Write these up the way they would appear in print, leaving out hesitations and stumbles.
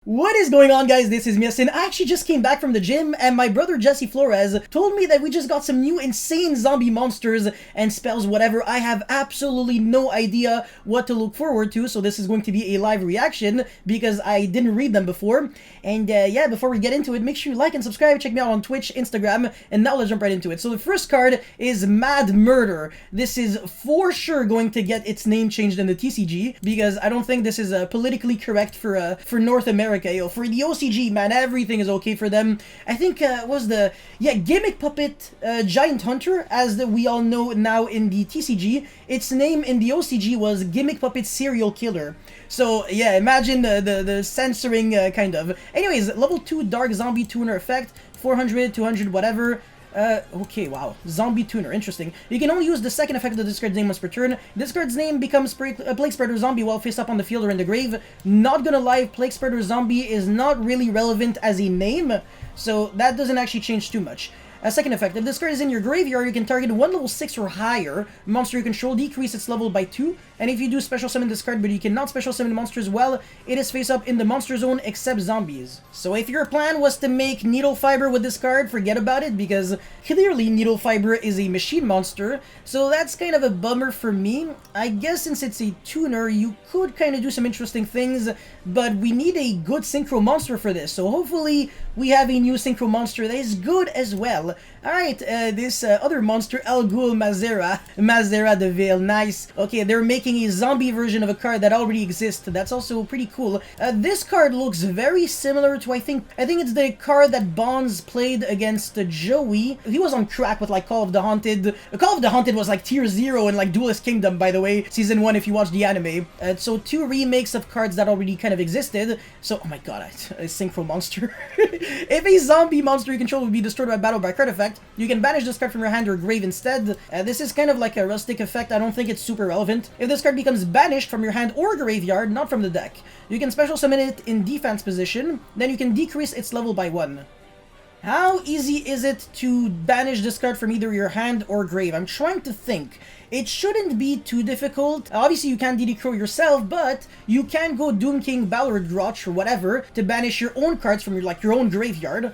What is going on, guys? This is Miasin. I actually just came back from the gym and my brother Jesse Flores told me that we just got some new insane zombie monsters and spells, whatever. I have absolutely no idea what to look forward to, so this is going to be a live reaction because I didn't read them before. And yeah, before we get into it, make sure you like and subscribe. Check me out on Twitch, Instagram, and now let's jump right into it. So the first card is Mad Murder. This is for sure going to get its name changed in the TCG because I don't think this is politically correct for North America. Yo, for the OCG, man, everything is okay for them. I think was the Gimmick Puppet Giant Hunter, as we all know now in the TCG. Its name in the OCG was Gimmick Puppet Serial Killer. So yeah, imagine the censoring kind of. Anyways, level 2 Dark Zombie Tuner effect, 400, 200, whatever. Okay, wow. Zombie Tuner, interesting. You can only use the second effect of this card's name once per turn. This card's name becomes Plague Spreader Zombie while face up on the field or in the grave. Not gonna lie, Plague Spreader Zombie is not really relevant as a name, so that doesn't actually change too much. Second effect, if this card is in your graveyard, you can target one level 6 or higher monster you control, decrease its level by 2, and if you do special summon this card but you cannot special summon monsters, well, it is face up in the monster zone except zombies. So if your plan was to make Needle Fiber with this card, forget about it, because clearly Needle Fiber is a machine monster, so that's kind of a bummer for me. I guess since it's a tuner, you could kind of do some interesting things, but we need a good synchro monster for this, so hopefully we have a new synchro monster that is good as well. Alright, this other monster, El Ghul Mazera de Ville, nice. Okay, they're making a zombie version of a card that already exists. That's also pretty cool. This card looks very similar to, I think it's the card that Bonds played against Joey. He was on crack with like Call of the Haunted. Call of the Haunted was like tier 0 in like Duelist Kingdom, by the way, season 1 if you watch the anime. So 2 remakes of cards that already kind of existed. So, oh my god, a synchro monster. If a zombie monster you control would be destroyed by battle by card effect, you can banish this card from your hand or grave instead. This is kind of like a rustic effect. I don't think it's super relevant. If this card becomes banished from your hand or graveyard, not from the deck, you can special summon it in defense position, then you can decrease its level by 1. How easy is it to banish this card from either your hand or grave? I'm trying to think. It shouldn't be too difficult. Obviously, you can't DD Crow yourself, but you can go Doom King, Ballard Grotch, or whatever to banish your own cards from your own graveyard,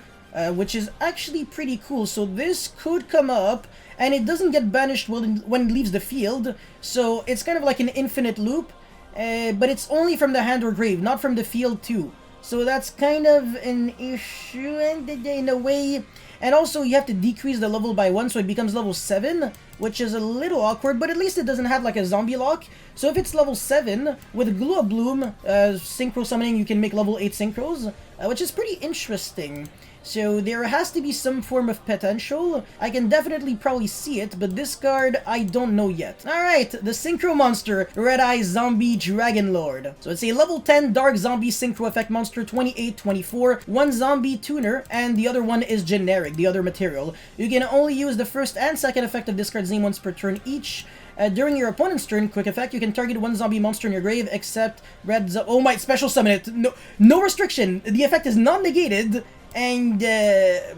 which is actually pretty cool. So this could come up, and it doesn't get banished when it leaves the field, so it's kind of like an infinite loop, but it's only from the hand or grave, not from the field too. So that's kind of an issue in a way. And also, you have to decrease the level by 1, so it becomes level 7, which is a little awkward, but at least it doesn't have like a zombie lock. So if it's level 7, with Glue Bloom, synchro summoning, you can make level 8 synchros, which is pretty interesting. So there has to be some form of potential. I can definitely probably see it, but this card, I don't know yet. Alright, the Synchro Monster, Red Eye Zombie Dragon Lord. So it's a level 10 Dark Zombie Synchro Effect Monster, 28-24, one Zombie Tuner, and the other one is generic, the other material. You can only use the first and second effect of this card's name once per turn each. During your opponent's turn, quick effect, you can target one zombie monster in your grave, except red oh my, special summon it. No restriction. The effect is not negated. And,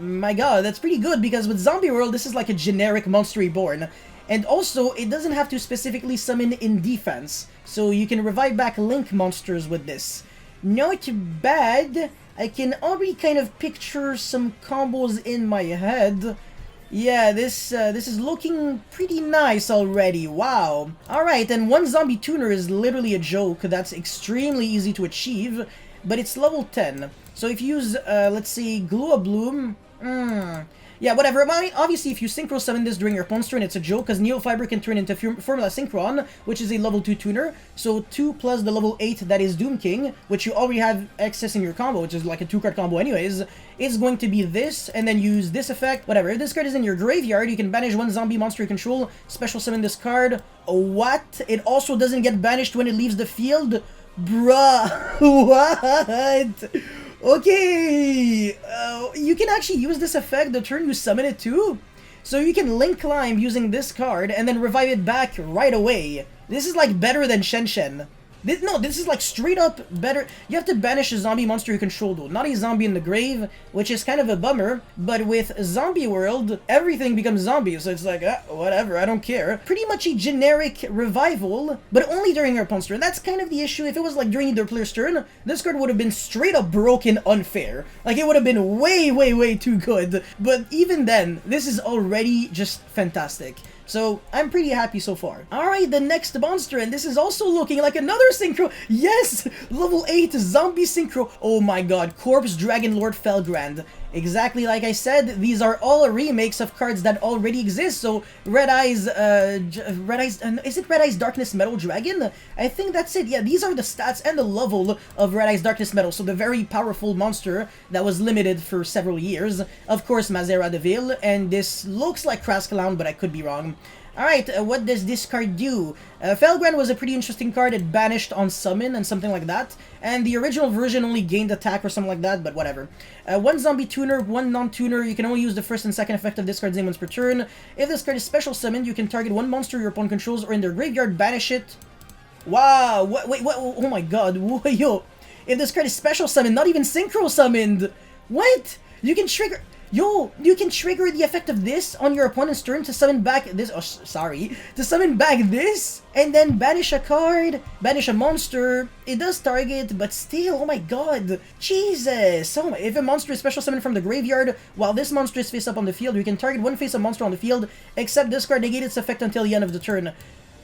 my god, that's pretty good, because with Zombie World, this is like a generic Monster Reborn. And also, it doesn't have to specifically summon in defense, so you can revive back Link monsters with this. Not bad. I can already kind of picture some combos in my head. Yeah, this is looking pretty nice already, wow. Alright, and one Zombie Tuner is literally a joke. That's extremely easy to achieve, but it's level 10. So if you use, let's say, Glue Bloom, yeah, whatever. Obviously, if you Synchro Summon this during your opponent's turn, it's a joke, because Needle Fiber can turn into Formula Synchron, which is a level 2 tuner, so 2 plus the level 8 that is Doom King, which you already have access in your combo, which is like a 2-card combo anyways, is going to be this, and then use this effect, whatever. If this card is in your graveyard, you can banish one zombie monster you control, special summon this card. What? It also doesn't get banished when it leaves the field? Bruh, what? Okay, you can actually use this effect the turn you summon it too. So you can Link Climb using this card and then revive it back right away. This is like better than Shen Shen. No, this is like straight up better. You have to banish a zombie monster you control though, not a zombie in the grave, which is kind of a bummer. But with Zombie World, everything becomes zombie, so it's like, whatever, I don't care. Pretty much a generic revival, but only during your opponent's turn. That's kind of the issue. If it was like during either player's turn, this card would have been straight up broken unfair. Like, it would have been way, way, way too good. But even then, this is already just fantastic. So, I'm pretty happy so far. Alright, the next monster, and this is also looking like another synchro. Yes! Level 8 zombie synchro. Oh my god, Corpse Dragon Lord Felgrand. Exactly like I said, these are all remakes of cards that already exist. So, Red Eyes, is it Red Eyes Darkness Metal Dragon? I think that's it. Yeah, these are the stats and the level of Red Eyes Darkness Metal. So, the very powerful monster that was limited for several years. Of course, Mazera Deville, and this looks like Craskalown, but I could be wrong. Alright, what does this card do? Felgrand was a pretty interesting card. It banished on summon and something like that. And the original version only gained attack or something like that, but whatever. One zombie tuner, one non-tuner. You can only use the first and second effect of this card's name once per turn. If this card is special summoned, you can target one monster your opponent controls or in their graveyard, banish it. Wow, wait, oh my god, yo. If this card is special summoned, not even synchro summoned. What? You can trigger... Yo, you can trigger the effect of this on your opponent's turn to summon back this, to summon back this, and then banish a card, banish a monster. It does target, but still, oh my god, Jesus. So, if a monster is special summoned from the graveyard, while this monster is face up on the field, you can target one face-up monster on the field, except this card negate its effect until the end of the turn.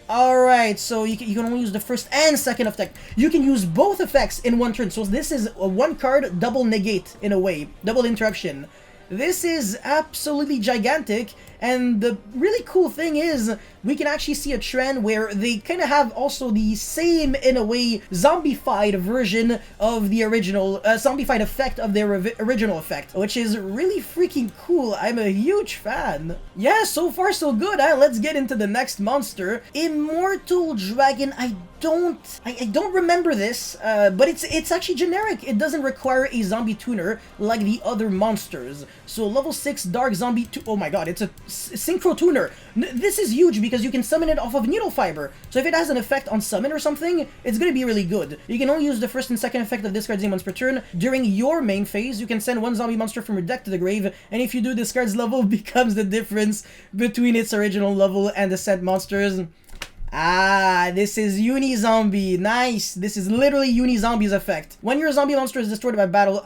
Alright, so you can only use the first and second effect. You can use both effects in one turn, so this is a one card double negate, in a way, double interruption. This is absolutely gigantic, and the really cool thing is we can actually see a trend where they kind of have also the same, in a way, zombified version of the original, zombified effect of their original effect, which is really freaking cool. I'm a huge fan. Yeah, so far so good, huh? Let's get into the next monster. Immortal Dragon. I don't remember this, but it's actually generic. It doesn't require a zombie tuner like the other monsters. So level 6 Dark Zombie, oh my god, it's a synchro tuner. This is huge because you can summon it off of Needle Fiber. So if it has an effect on summon or something, it's gonna be really good. You can only use the first and second effect of this card's name once per turn. During your main phase, you can send one zombie monster from your deck to the grave, and if you do, this card's level becomes the difference between its original level and the sent monsters. Ah, this is Uni-Zombie. Nice. This is literally Uni-Zombie's effect. When your zombie monster is destroyed by battle,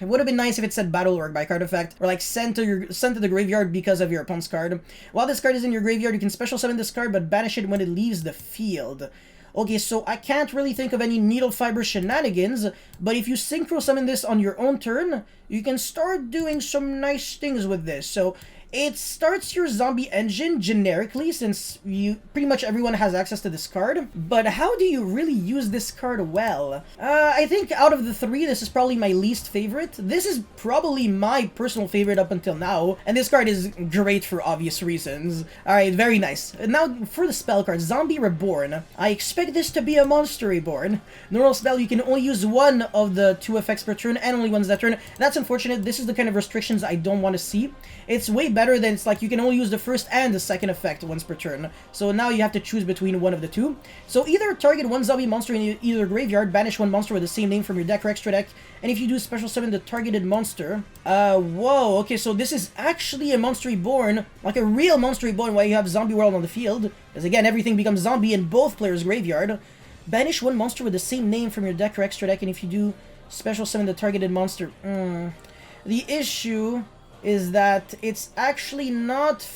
it would have been nice if it said battle work by card effect, or like sent to the graveyard because of your opponent's card. While this card is in your graveyard, you can special summon this card, but banish it when it leaves the field. Okay, so I can't really think of any Needle Fiber shenanigans, but if you synchro summon this on your own turn, you can start doing some nice things with this. So it starts your zombie engine generically, since pretty much everyone has access to this card. But how do you really use this card well? I think out of the three, this is probably my least favorite. This is probably my personal favorite up until now, and this card is great for obvious reasons. Alright, very nice. Now for the spell card, Zombie Reborn. I expect this to be a monster reborn. Normal spell, you can only use one of the 2 effects per turn, and only once that turn. That's unfortunate. This is the kind of restrictions I don't want to see. It's way better than it's like you can only use the first and the second effect once per turn. So now you have to choose between one of the two. So either target one zombie monster in either graveyard, banish one monster with the same name from your deck or extra deck, and if you do special summon the targeted monster. Whoa, okay, so this is actually a monster reborn, like a real monster reborn while you have Zombie World on the field. Because again, everything becomes zombie in both players' graveyard. Banish one monster with the same name from your deck or extra deck, and if you do special summon the targeted monster. The issue is that it's actually not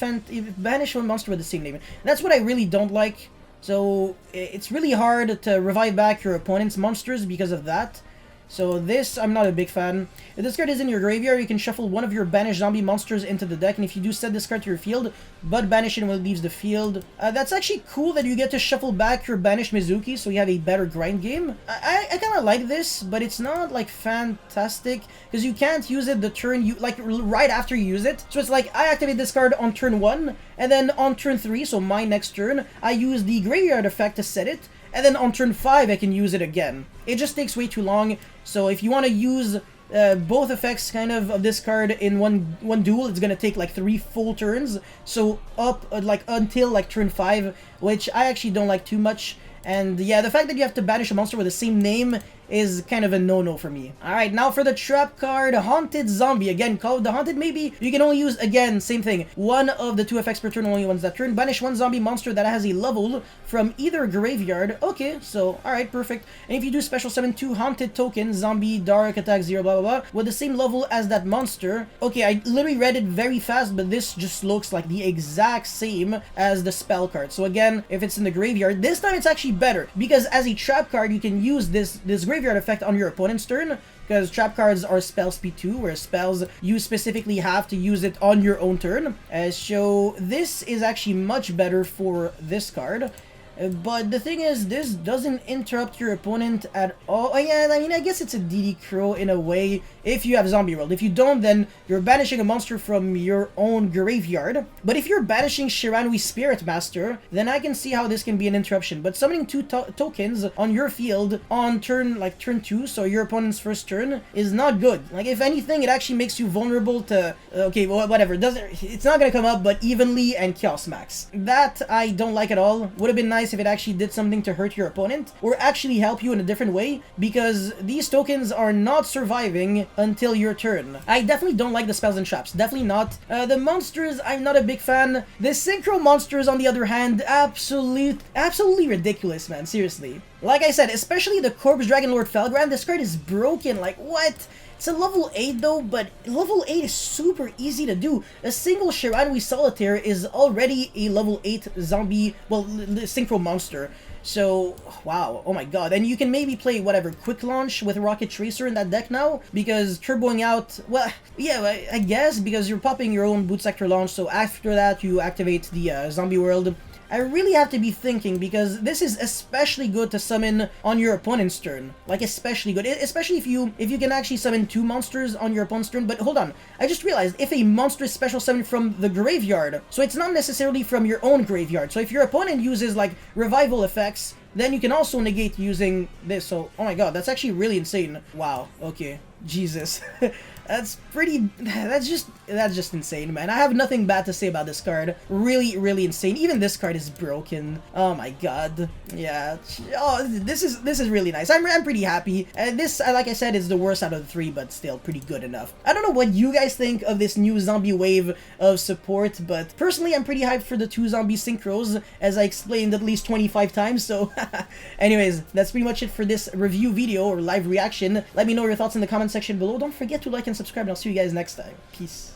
banish one monster with the same name. That's what I really don't like. So it's really hard to revive back your opponent's monsters because of that. So this, I'm not a big fan. If this card is in your graveyard, you can shuffle one of your banished zombie monsters into the deck, and if you do, set this card to your field, but banish it when it leaves the field. That's actually cool that you get to shuffle back your banished Mizuki, so you have a better grind game. I kind of like this, but it's not, like, fantastic, because you can't use it the turn you, like, right after you use it. So it's like, I activate this card on turn 1, and then on turn 3, so my next turn, I use the graveyard effect to set it, and then on turn 5, I can use it again. It just takes way too long, so if you want to use both effects kind of this card in one duel, it's gonna take like 3 full turns, so up like until like turn 5, which I actually don't like too much. And yeah, the fact that you have to banish a monster with the same name is kind of a no-no for me. Alright, now for the trap card, Haunted Zombie. Again, Call of the Haunted maybe. You can only use, again, same thing. One of the 2 effects per turn, only ones that turn. Banish 1 zombie monster that has a level from either graveyard. Okay, so, alright, perfect. And if you do special summon 2 Haunted tokens, zombie, dark, attack 0, blah, blah, blah, with the same level as that monster. Okay, I literally read it very fast, but this just looks like the exact same as the spell card. So again, if it's in the graveyard, this time it's actually better, because as a trap card, you can use this graveyard effect on your opponent's turn, because trap cards are spell speed 2, where spells you specifically have to use it on your own turn. So this is actually much better for this card. But the thing is, this doesn't interrupt your opponent at all. Oh, yeah, I mean, I guess it's a DD Crow in a way, if you have Zombie World. If you don't, then you're banishing a monster from your own graveyard. But if you're banishing Shiranui Spirit Master, then I can see how this can be an interruption. But summoning 2 tokens on your field on turn 2, so your opponent's first turn, is not good. Like, if anything, it actually makes you vulnerable to, okay, well, whatever. It's not gonna come up, but Evenly and Chaos Max. That I don't like at all. Would have been nice if it actually did something to hurt your opponent, or actually help you in a different way, because these tokens are not surviving until your turn. I definitely don't like the spells and traps, definitely not. The monsters, I'm not a big fan. The synchro monsters, on the other hand, absolutely ridiculous, man, seriously. Like I said, especially the Corpse Dragon Lord Felgrand, this card is broken, like, what? It's a level 8 though, but level 8 is super easy to do. A single Shiranui Solitaire is already a level 8 zombie, well, synchro monster. So, wow, oh my god. And you can maybe play, whatever, Quick Launch with Rocket Tracer in that deck now, because turboing out, well, yeah, I guess, because you're popping your own Boot Sector Launch, so after that you activate the Zombie World. I really have to be thinking, because this is especially good to summon on your opponent's turn. Like, especially good. Especially if you can actually summon 2 monsters on your opponent's turn. But hold on, I just realized, if a monster is special summoned from the graveyard, so it's not necessarily from your own graveyard. So if your opponent uses, like, revival effects, then you can also negate using this. So, oh my god, that's actually really insane. Wow, okay, Jesus. That's just insane, man. I have nothing bad to say about this card. Really, really insane. Even this card is broken. Oh my god. Yeah. Oh, this is really nice. I'm pretty happy. This, like I said, is the worst out of the 3, but still pretty good enough. I don't know what you guys think of this new zombie wave of support, but personally, I'm pretty hyped for the 2 zombie synchros, as I explained at least 25 times. So, anyways, that's pretty much it for this review video or live reaction. Let me know your thoughts in the comment section below. Don't forget to like and subscribe, and I'll see you guys next time. Peace.